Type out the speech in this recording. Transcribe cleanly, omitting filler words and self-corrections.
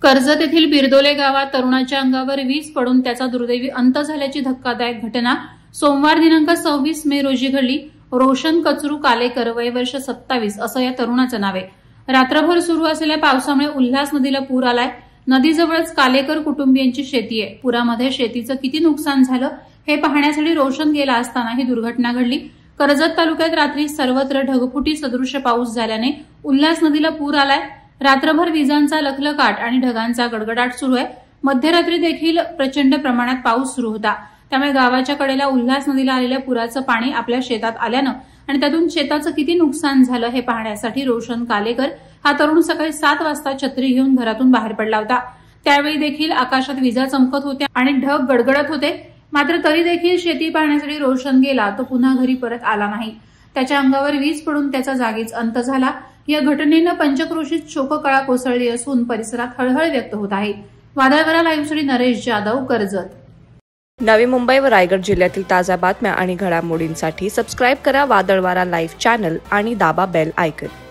कर्जत येथील बिरदोले गावात तरुणाच्या अंगावर वीज पडून त्याचा दुर्दैवी अंत झाल्याची धक्कादायक घटना सोमवार दिनांक 26 मे रोजी घडली। रोशन कचरू कालेकर, वय वर्ष 27 असं या तरुणाचं नाव आहे। रात्रभर सुरू असलेल्या पावसामुळे उल्हास नदीला पूर आलाय। नदीजवळच कालेकर कुटुंबियांची शेती आहे। पुरामध्ये शेतीचं किती नुकसान झालं हे पाहण्यासाठी रोशन गेला असताना ही दुर्घटना घडली। कर्जत तालुक्यात रात्री सर्वत्र ढगफुटी सदृश्य पाऊस झाल्याने उल्हास नदीला पूर आलाय। रात्रभर विजांचा लखलखाट आणि ढगांचा गडगडाट सुरू आहे। मध्यरात्री देखील प्रचंड प्रमाणात पाऊस सुरू होता। त्यामुळे गावाच्या कडेला उल्हास नदीला आलेल्या पुराचं पाणी आपल्या शेतात आल्यानं आणि त्यातून शेताचं किती नुकसान झालं हे पाहण्यासाठी रोशन कालेकर हा तरुण सकाळी 7 वाजता छत्री घेऊन घरातून बाहेर पडला होता। त्यावेळी देखील आकाशात विजा चमकत होत्या आणि ढग गडगडत होते। मात्र तरी देखील शेती पाहण्यासाठी रोशन गेला तो पुन्हा घरी परत आला नाही। त्याच्या अंगावर वीज पडून त्याचा जागीच अंत झाला। या घटनेनं पंचक्रोशीत शोककळा कोसळली असून परिसरात हळहळ व्यक्त होत आहे। वादळवारा लाईव्हसाठी नरेश जाधव, कर्जत। नवी मुंबई व रायगड जिल्ह्यातील ताज्या बातम्या आणि घडामोडींसाठी सबस्क्राईब करा वादळवारा लाईव्ह चॅनल आणि दाबा बेल आयकॉन।